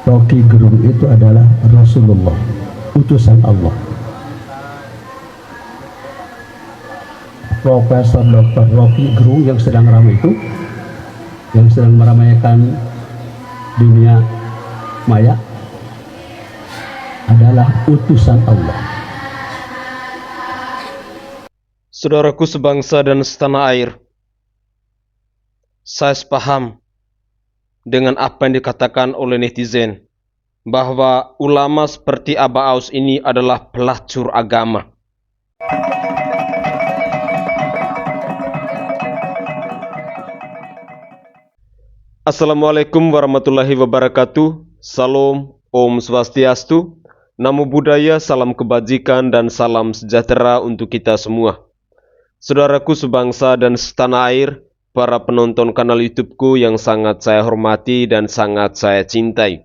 Rocky Gerung itu adalah Rasulullah, utusan Allah. Profesor Dr. Rocky Gerung yang sedang ramai itu, yang sedang meramaikan dunia maya, adalah utusan Allah. Saudaraku sebangsa dan setanah air, saya sepaham dengan apa yang dikatakan oleh netizen bahwa ulama seperti Aba Aus ini adalah pelacur agama. Assalamualaikum warahmatullahi wabarakatuh. Salam, Om Swastiastu, Namo Buddhaya, salam kebajikan dan salam sejahtera untuk kita semua. Saudaraku sebangsa dan setanah air, para penonton kanal YouTubeku yang sangat saya hormati dan sangat saya cintai.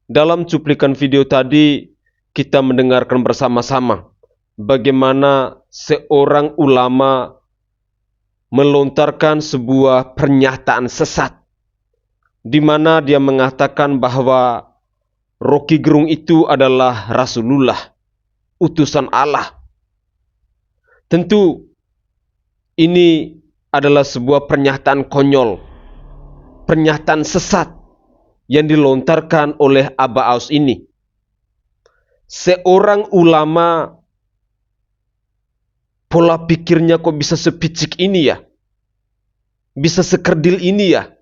Dalam cuplikan video tadi, kita mendengarkan bersama-sama bagaimana seorang ulama melontarkan sebuah pernyataan sesat, di mana dia mengatakan bahwa Rocky Gerung itu adalah Rasulullah, utusan Allah. Tentu ini adalah sebuah pernyataan konyol, pernyataan sesat yang dilontarkan oleh Aba Aus ini. Seorang ulama, pola pikirnya kok bisa sepicik ini ya? Bisa sekerdil ini ya?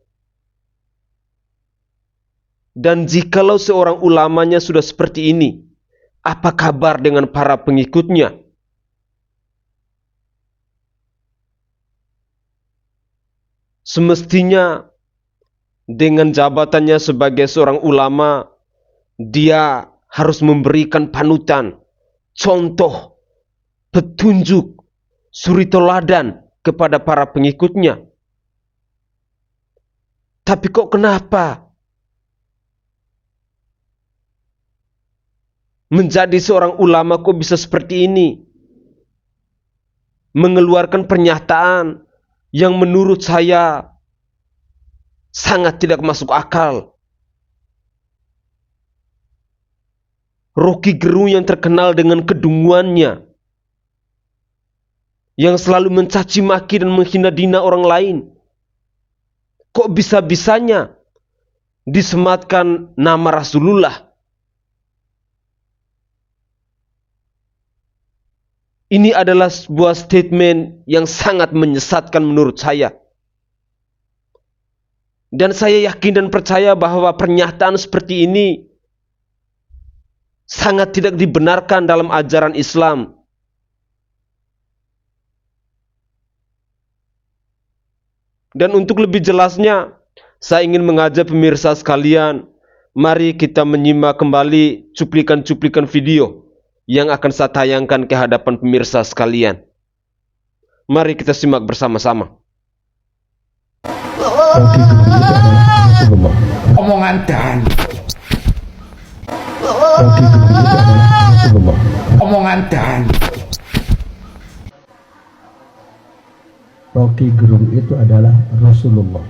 Dan jikalau seorang ulamanya sudah seperti ini, apa kabar dengan para pengikutnya? Semestinya dengan jabatannya sebagai seorang ulama, dia harus memberikan panutan, contoh, petunjuk, suri teladan kepada para pengikutnya. Tapi kok kenapa menjadi seorang ulama kok bisa seperti ini? Mengeluarkan pernyataan yang menurut saya sangat tidak masuk akal. Rocky Gerung yang terkenal dengan kedunguannya, yang selalu mencaci maki dan menghina dina orang lain, kok bisa-bisanya disematkan nama Rasulullah? Ini adalah sebuah statement yang sangat menyesatkan menurut saya. Dan saya yakin dan percaya bahwa pernyataan seperti ini sangat tidak dibenarkan dalam ajaran Islam. Dan untuk lebih jelasnya, saya ingin mengajak pemirsa sekalian, mari kita menyimak kembali cuplikan-cuplikan video yang akan saya tayangkan ke hadapan pemirsa sekalian. Mari kita simak bersama-sama. Rocky Gerung itu adalah Rasulullah. Omongan dan Rocky Gerung itu adalah Rasulullah. omongan dan Rocky Gerung itu adalah Rasulullah.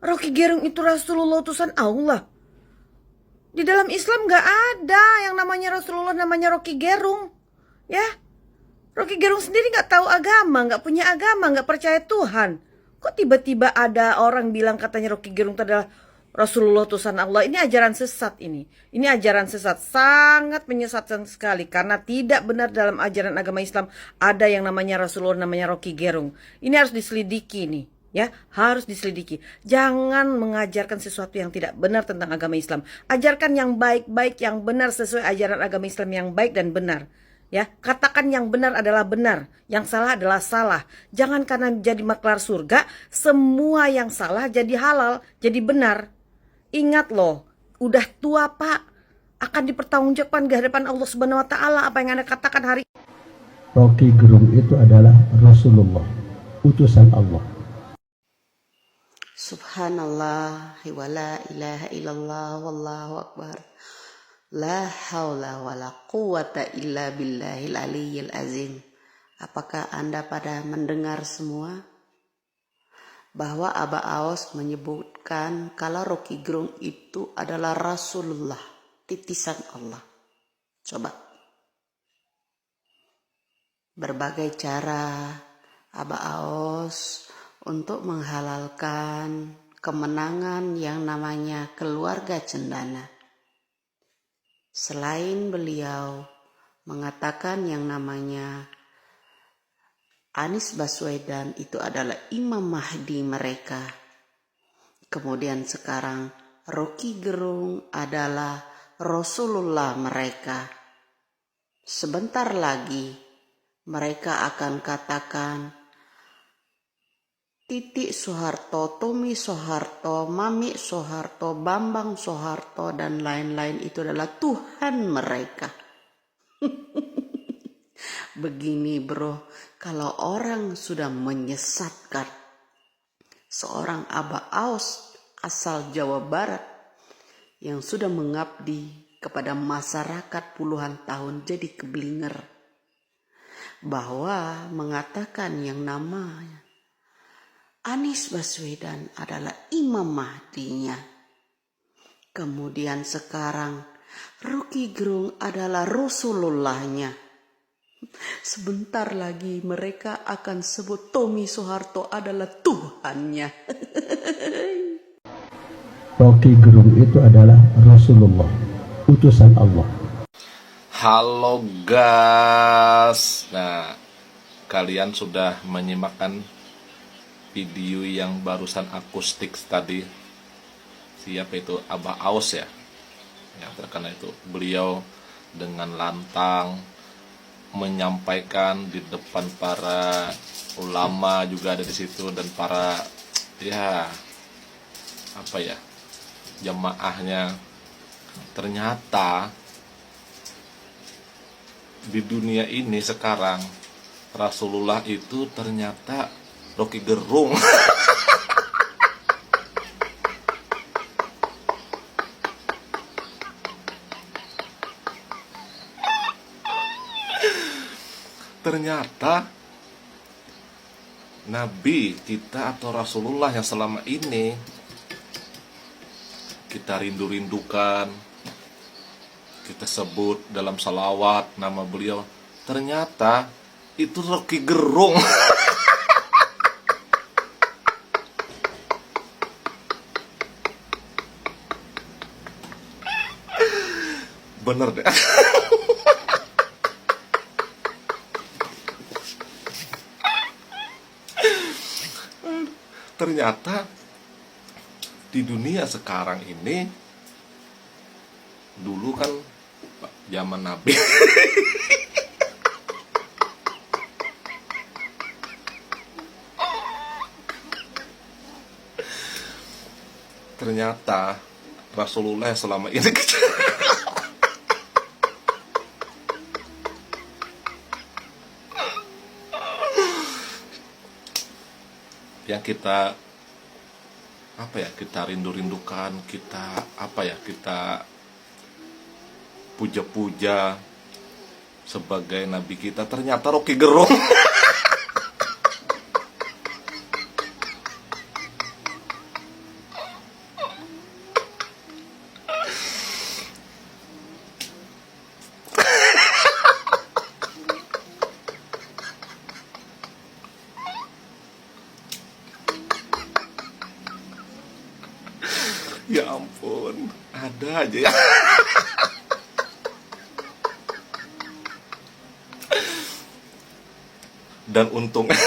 Rocky Gerung itu Rasulullah, utusan Allah. Di dalam Islam gak ada yang namanya Rasulullah, namanya Rocky Gerung. Ya, Rocky Gerung sendiri gak tahu agama, gak punya agama, gak percaya Tuhan. Kok tiba-tiba ada orang bilang katanya Rocky Gerung itu adalah Rasulullah, utusan Allah? Ini ajaran sesat ini. Ini ajaran sesat, sangat menyesatkan sekali. Karena tidak benar dalam ajaran agama Islam ada yang namanya Rasulullah, namanya Rocky Gerung. Ini harus diselidiki nih. Ya, harus diselidiki. Jangan mengajarkan sesuatu yang tidak benar tentang agama Islam. Ajarkan yang baik-baik, yang benar sesuai ajaran agama Islam yang baik dan benar. Ya, katakan yang benar adalah benar, yang salah adalah salah. Jangan karena jadi maklar surga, semua yang salah jadi halal, jadi benar. Ingat loh, udah tua Pak, akan dipertanggungjawabkan di hadapan Allah Subhanahu wa taala apa yang Anda katakan hari ini. Rocky Gerung itu adalah Rasulullah, utusan Allah. Subhanallah wa la ilaha illallah wallahu akbar. La haula wa la quwata illa billahil aliyyil azim. Apakah Anda pada mendengar semua? bahwa Aba Aos menyebutkan kalau Rocky Gerung itu adalah Rasulullah, titisan Allah. Coba. Berbagai cara Aba Aos untuk menghalalkan kemenangan yang namanya keluarga cendana. Selain beliau mengatakan yang namanya Anies Baswedan itu adalah Imam Mahdi mereka. Kemudian sekarang Rocky Gerung adalah Rasulullah mereka. Sebentar lagi mereka akan katakan Titik Soeharto, Tommy Soeharto, Mami Soeharto, Bambang Soeharto, dan lain-lain itu adalah Tuhan mereka. Begini bro, kalau orang sudah menyesatkan seorang Aba Aos asal Jawa Barat yang sudah mengabdi kepada masyarakat puluhan tahun jadi keblinger, bahwa mengatakan yang namanya Anies Baswedan adalah Imam Mahdinya. Kemudian sekarang Rocky Gerung adalah Rasulullahnya. Sebentar lagi mereka akan sebut Tommy Soeharto adalah Tuhannya. Rocky Gerung itu adalah Rasulullah, utusan Allah. Halo guys. Nah, kalian sudah menyimakkan video yang barusan akustik tadi. Siapa itu? Aba Aos ya. Yang terkenal itu. Beliau dengan lantang menyampaikan di depan para ulama juga ada di situ, dan para jamaahnya. Ternyata di dunia ini sekarang Rasulullah itu ternyata Rocky Gerung. Ternyata Nabi kita atau Rasulullah yang selama ini kita rindu-rindukan, kita sebut dalam salawat nama beliau, ternyata itu Rocky Gerung. Bener deh. Ternyata di dunia sekarang ini, dulu kan zaman Nabi ternyata Rasulullah selama ini yang kita kita rindu-rindukan, kita kita puja-puja sebagai nabi kita, ternyata Rocky Gerung. Ya ampun, ada aja ya. Dan untung ya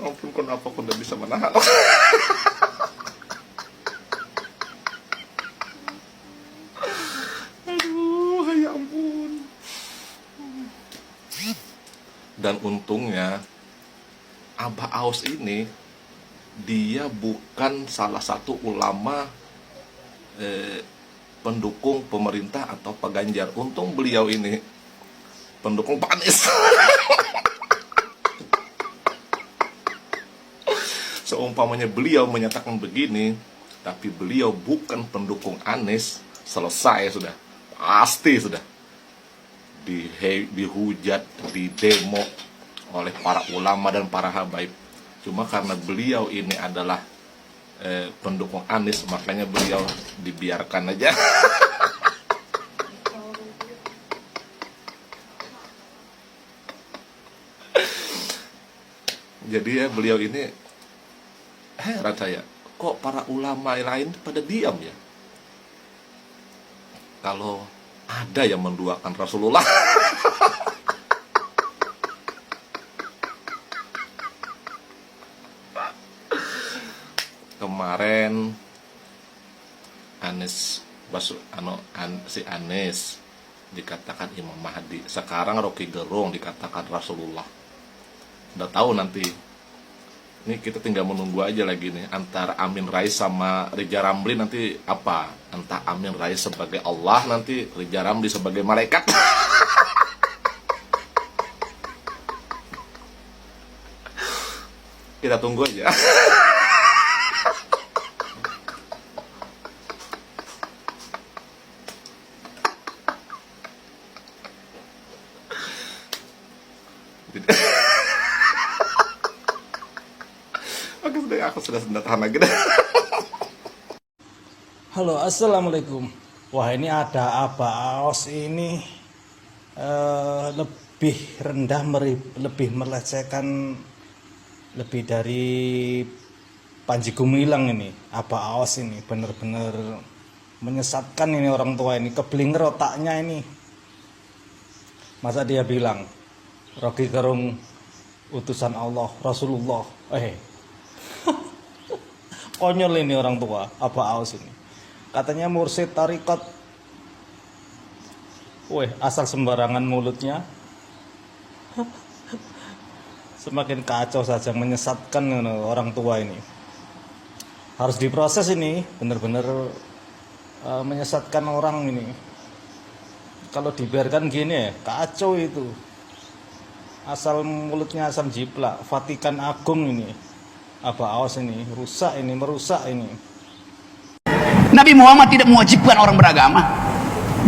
ampun, kenapa aku udah bisa menahan. Aduh, ya ampun. Dan untungnya Aba Aos ini dia bukan salah satu ulama pendukung pemerintah atau Pak Ganjar. Untung beliau ini pendukung Pak Anies. Seumpamanya beliau menyatakan begini, tapi beliau bukan pendukung Anies, selesai sudah. Pasti sudah. dihujat, didemo oleh para ulama dan para habaib. Cuma karena beliau ini adalah pendukung Anies, makanya beliau dibiarkan aja. Jadi ya beliau ini, heran saya, kok para ulama lain pada diam ya? Kalau ada yang menduakan Rasulullah. Kemarin si Anies dikatakan Imam Mahdi, sekarang Rocky Gerung dikatakan Rasulullah. Udah tahu nanti. Ini kita tinggal menunggu aja lagi nih, antara Amin Rais sama Rija Ramli nanti apa? Entah Amin Rais sebagai Allah, nanti Rija Ramli sebagai malaikat. Kita tunggu aja. Aku sudah tahan lagi dah. Halo, assalamualaikum. Wah, ini ada apa? Aos ini lebih rendah, lebih melecehkan lebih dari Panji Gumilang ini. Apa Aos ini benar-benar menyesatkan ini orang tua ini, keblinger otaknya ini. Masa dia bilang Rocky Gerung utusan Allah, Rasulullah. Konyol ini orang tua, apa Aos ini. Katanya mursyid tarikat. Asal sembarangan mulutnya. Semakin kacau saja, menyesatkan orang tua ini. Harus diproses ini, benar-benar menyesatkan orang ini. Kalau dibiarkan gini kacau itu. Asal mulutnya asam jiplak, Vatikan Agung ini. Apa Aos ini, merusak ini. Nabi Muhammad tidak mewajibkan orang beragama.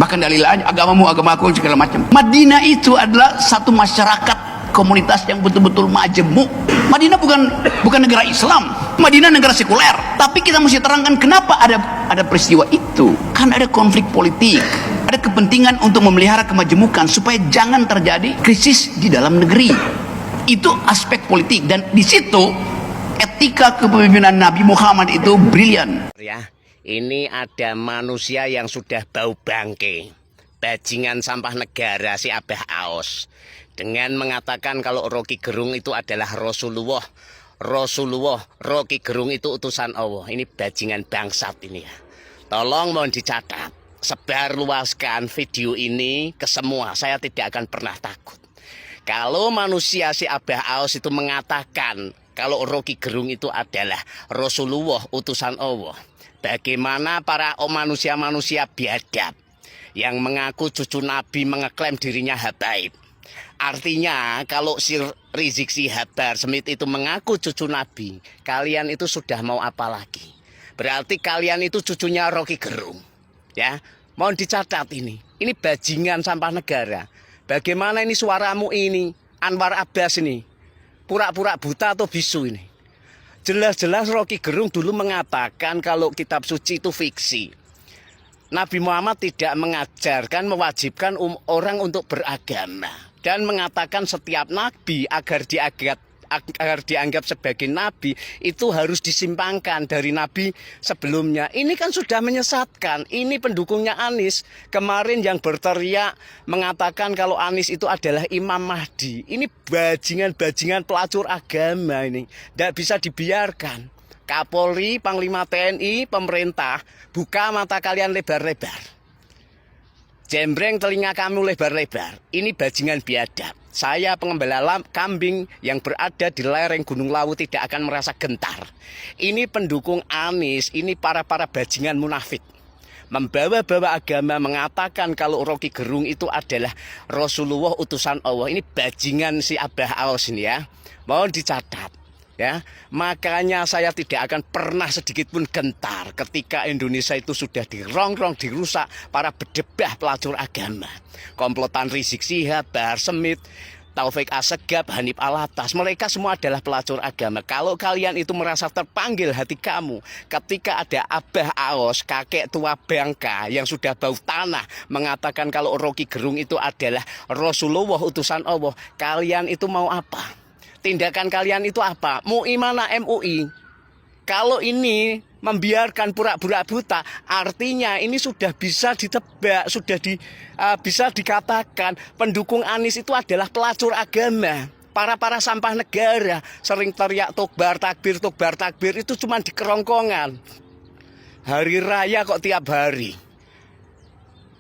Bahkan dalil aja, agamamu, agamaku, segala macam. Madinah itu adalah satu masyarakat, komunitas yang betul-betul majemuk. Madinah bukan negara Islam. Madinah negara sekuler. Tapi kita mesti terangkan kenapa ada peristiwa itu. Kan ada konflik politik. Ada kepentingan untuk memelihara kemajemukan supaya jangan terjadi krisis di dalam negeri. Itu aspek politik, dan di situ etika kepemimpinan Nabi Muhammad itu brilian. Ya, ini ada manusia yang sudah bau bangke, bajingan sampah negara si Abah Aos, dengan mengatakan kalau Rocky Gerung itu adalah Rasulullah. Rocky Gerung itu utusan Allah. Ini bajingan bangsat ini ya. Tolong mohon dicatat, sebar luaskan video ini ke semua. Saya tidak akan pernah takut. Kalau manusia si Abah Aos itu mengatakan kalau Rocky Gerung itu adalah Rasulullah, utusan Allah, bagaimana para manusia-manusia biadab yang mengaku cucu Nabi mengeklaim dirinya habaib? Artinya kalau si Rizik Syihab Smith itu mengaku cucu Nabi, kalian itu sudah mau apa lagi? Berarti kalian itu cucunya Rocky Gerung. Ya, mohon dicatat ini. Ini bajingan sampah negara. Bagaimana ini suaramu ini, Anwar Abbas ini? Pura-pura buta atau bisu ini. Jelas-jelas Rocky Gerung dulu mengatakan kalau kitab suci itu fiksi. Nabi Muhammad tidak mengajarkan, mewajibkan orang untuk beragama. Dan mengatakan setiap nabi agar dianggap sebagai nabi itu harus disimpangkan dari nabi sebelumnya. Ini kan sudah menyesatkan. Ini pendukungnya Anies kemarin yang berteriak mengatakan kalau Anies itu adalah Imam Mahdi. Ini bajingan-bajingan pelacur agama ini. Tidak bisa dibiarkan. Kapolri, Panglima TNI, pemerintah, buka mata kalian lebar-lebar. Jembreng telinga kamu lebar-lebar. Ini bajingan biadab. Saya pengembala kambing yang berada di lereng Gunung Lawu tidak akan merasa gentar. Ini pendukung Anies, ini para bajingan munafik. Membawa-bawa agama, mengatakan kalau Rocky Gerung itu adalah Rasulullah utusan Allah. Ini bajingan si Abah Aos ini ya. Mohon dicatat. Ya, makanya saya tidak akan pernah sedikit pun gentar ketika Indonesia itu sudah dirongrong, dirusak para bedebah pelacur agama. Komplotan Rizik Syihab, Bahar Smith, Taufik Assegaf, Hanif Alatas, mereka semua adalah pelacur agama. Kalau kalian itu merasa terpanggil hati kamu ketika ada Abah Aos, kakek tua bangka yang sudah bau tanah, mengatakan kalau Rocky Gerung itu adalah Rasulullah utusan Allah, kalian itu mau apa? Tindakan kalian itu apa? MUI mana MUI? Kalau ini membiarkan pura-pura buta, artinya ini sudah bisa ditebak, sudah bisa dikatakan pendukung Anies itu adalah pelacur agama. Para sampah negara sering teriak Tokbar Takbir itu cuma di kerongkongan. Hari raya kok tiap hari.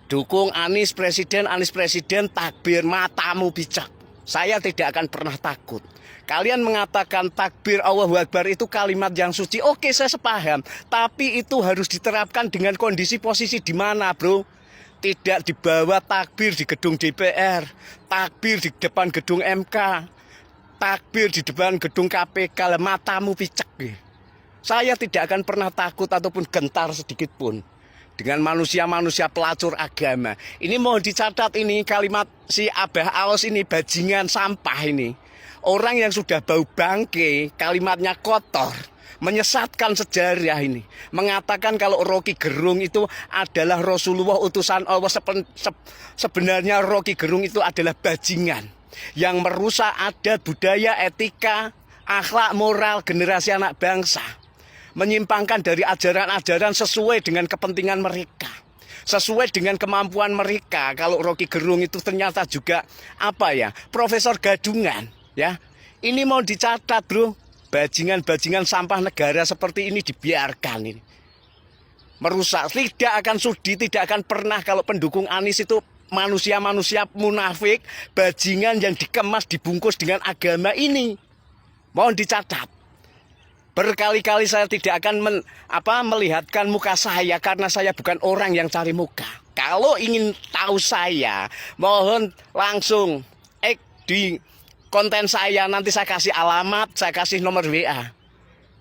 Dukung Anies Presiden, takbir, matamu picak. Saya tidak akan pernah takut. Kalian mengatakan takbir Allahu Akbar itu kalimat yang suci. Oke, saya sepaham. Tapi itu harus diterapkan dengan kondisi posisi di mana, bro? Tidak dibawa takbir di gedung DPR, takbir di depan gedung MK, takbir di depan gedung KPK. Matamu picek. Saya tidak akan pernah takut ataupun gentar sedikit pun dengan manusia-manusia pelacur agama. Ini mohon dicatat, ini kalimat si Abah Aos ini bajingan sampah ini. Orang yang sudah bau bangke, kalimatnya kotor, menyesatkan sejarah ini. Mengatakan kalau Rocky Gerung itu adalah Rasulullah utusan Allah. Sebenarnya Rocky Gerung itu adalah bajingan yang merusak adat, budaya, etika, akhlak, moral generasi anak bangsa. Menyimpangkan dari ajaran-ajaran sesuai dengan kepentingan mereka, sesuai dengan kemampuan mereka. Kalau Rocky Gerung itu ternyata juga profesor gadungan. Ya, ini mau dicatat, bro. Bajingan-bajingan sampah negara seperti ini dibiarkan ini. Merusak, tidak akan sudi, tidak akan pernah kalau pendukung Anies itu manusia-manusia munafik, bajingan yang dikemas, dibungkus dengan agama ini. Mohon dicatat. Berkali-kali saya tidak akan melihatkan muka saya karena saya bukan orang yang cari muka. Kalau ingin tahu saya, mohon langsung di konten saya, nanti saya kasih alamat, saya kasih nomor WA.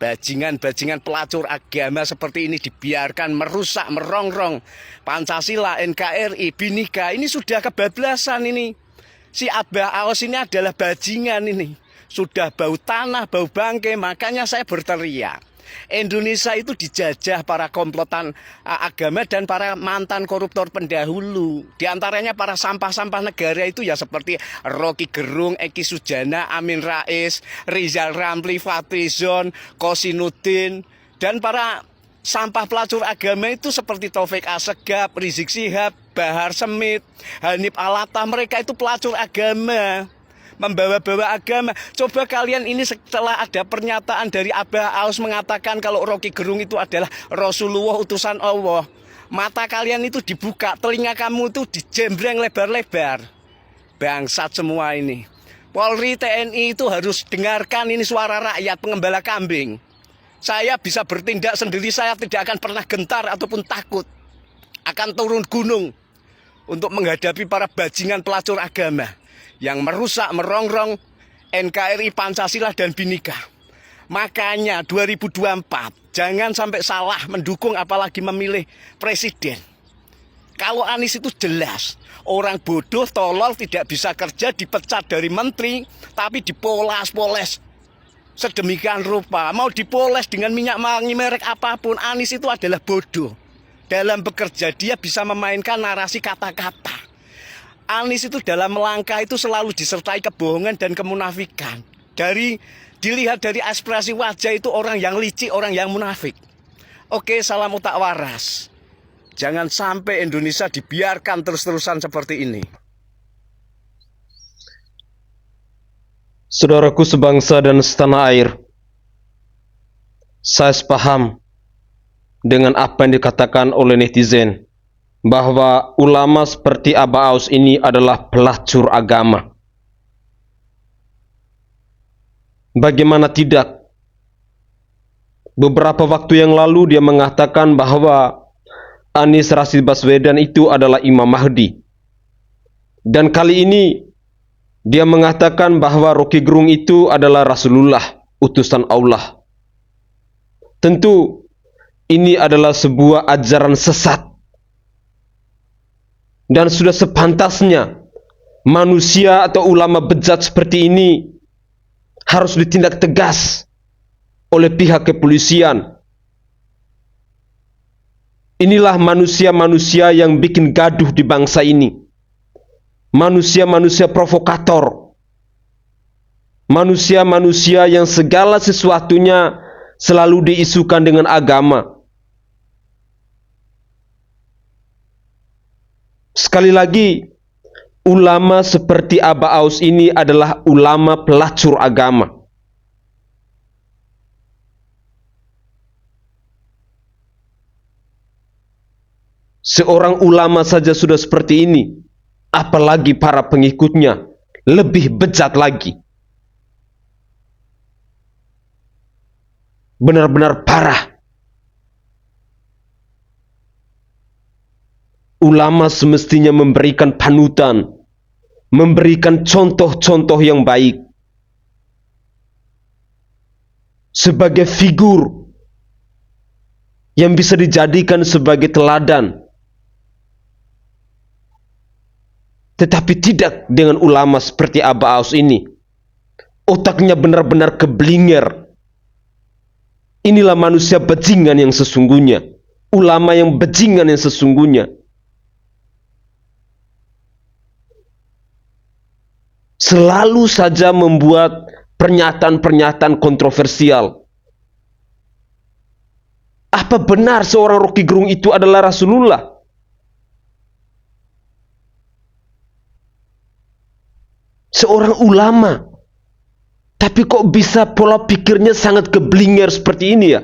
Bajingan-bajingan pelacur agama seperti ini dibiarkan merusak, merongrong Pancasila, NKRI, Bhinneka. Ini sudah kebablasan ini. Si Abah Aos ini adalah bajingan ini. Sudah bau tanah, bau bangke, makanya saya berteriak. Indonesia itu dijajah para komplotan agama dan para mantan koruptor pendahulu. Di antaranya para sampah-sampah negara itu ya seperti Rocky Gerung, Eki Sujana, Amin Rais, Rizal Ramli, Fadlizon, Kosinudin, dan para sampah pelacur agama itu seperti Taufik Assegaf, Rizik Syihab, Bahar Smith, Hanif Alatas. Mereka itu pelacur agama, membawa-bawa agama. Coba kalian ini setelah ada pernyataan dari Abah Aos mengatakan kalau Rocky Gerung itu adalah Rasulullah utusan Allah, mata kalian itu dibuka, telinga kamu itu dijembreng lebar-lebar. Bangsat semua ini. Polri, TNI itu harus dengarkan ini suara rakyat, pengembala kambing. Saya bisa bertindak sendiri, saya tidak akan pernah gentar ataupun takut. Akan turun gunung untuk menghadapi para bajingan pelacur agama yang merusak, merongrong NKRI, Pancasila, dan Bhinneka. Makanya 2024 jangan sampai salah mendukung apalagi memilih presiden. Kalau Anies itu jelas orang bodoh, tolol, tidak bisa kerja, dipecat dari menteri, tapi dipoles-poles sedemikian rupa. Mau dipoles dengan minyak wangi merek apapun, Anies itu adalah bodoh. Dalam bekerja dia bisa memainkan narasi kata-kata. Anies itu dalam melangkah itu selalu disertai kebohongan dan kemunafikan. Dilihat dari ekspresi wajah itu orang yang licik, orang yang munafik. Oke, salam otak waras. Jangan sampai Indonesia dibiarkan terus-terusan seperti ini. Saudaraku sebangsa dan setanah air, saya sepaham dengan apa yang dikatakan oleh netizen, bahwa ulama seperti Abah Aos ini adalah pelacur agama. Bagaimana tidak? Beberapa waktu yang lalu dia mengatakan bahwa Anies Rashid Baswedan itu adalah Imam Mahdi. Dan kali ini dia mengatakan bahwa Rocky Gerung itu adalah Rasulullah. utusan Allah. Tentu ini adalah sebuah ajaran sesat. Dan sudah sepantasnya manusia atau ulama bejat seperti ini harus ditindak tegas oleh pihak kepolisian. Inilah manusia-manusia yang bikin gaduh di bangsa ini. Manusia-manusia provokator. Manusia-manusia yang segala sesuatunya selalu diisukan dengan agama. Sekali lagi, ulama seperti Aba Aus ini adalah ulama pelacur agama. Seorang ulama saja sudah seperti ini, apalagi para pengikutnya lebih bejat lagi. Benar-benar parah. Ulama semestinya memberikan panutan, memberikan contoh-contoh yang baik. Sebagai figur yang bisa dijadikan sebagai teladan. Tetapi tidak dengan ulama seperti Aba Aus ini. Otaknya benar-benar keblinger. Inilah manusia bajingan yang sesungguhnya. Ulama yang bajingan yang sesungguhnya. Selalu saja membuat pernyataan-pernyataan kontroversial. Apa benar seorang Roky Gerung itu adalah Rasulullah? Seorang ulama. Tapi kok bisa pola pikirnya sangat keblinger seperti ini ya?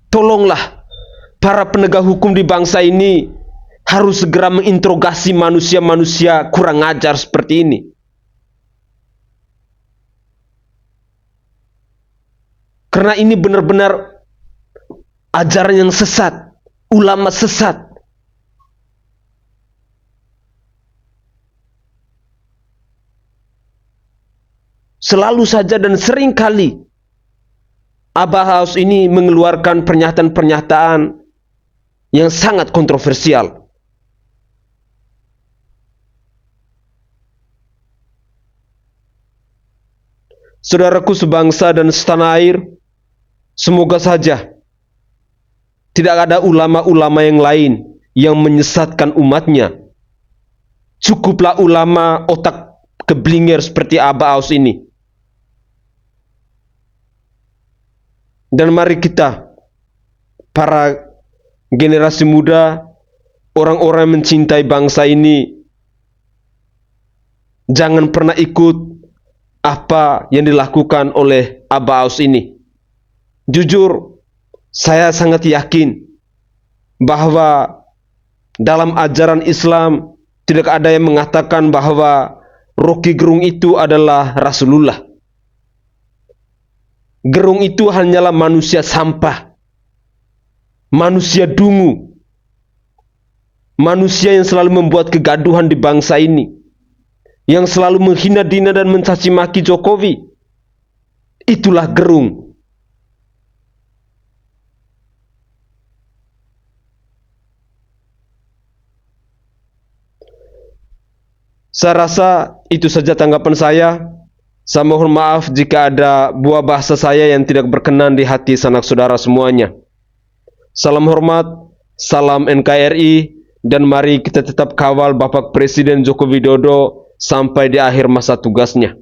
Tolonglah para penegak hukum di bangsa ini harus segera menginterogasi manusia-manusia kurang ajar seperti ini. Karena ini benar-benar ajaran yang sesat, ulama sesat. Selalu saja dan sering kali Aba Aus ini mengeluarkan pernyataan-pernyataan yang sangat kontroversial. Saudaraku sebangsa dan setanah air, semoga saja tidak ada ulama-ulama yang lain yang menyesatkan umatnya. Cukuplah ulama otak keblinger seperti Aba Aus ini. Dan mari kita, para generasi muda, orang-orang yang mencintai bangsa ini, jangan pernah ikut apa yang dilakukan oleh Aba Aus ini. Jujur, saya sangat yakin bahwa dalam ajaran Islam tidak ada yang mengatakan bahwa Roky Gerung itu adalah Rasulullah. Gerung itu hanyalah manusia sampah, manusia dungu, manusia yang selalu membuat kegaduhan di bangsa ini, yang selalu menghina-hina dan mencaci maki Jokowi. Itulah Gerung. Saya rasa itu saja tanggapan saya. Saya mohon maaf jika ada buah bahasa saya yang tidak berkenan di hati sanak saudara semuanya. Salam hormat, salam NKRI, dan mari kita tetap kawal Bapak Presiden Joko Widodo sampai di akhir masa tugasnya.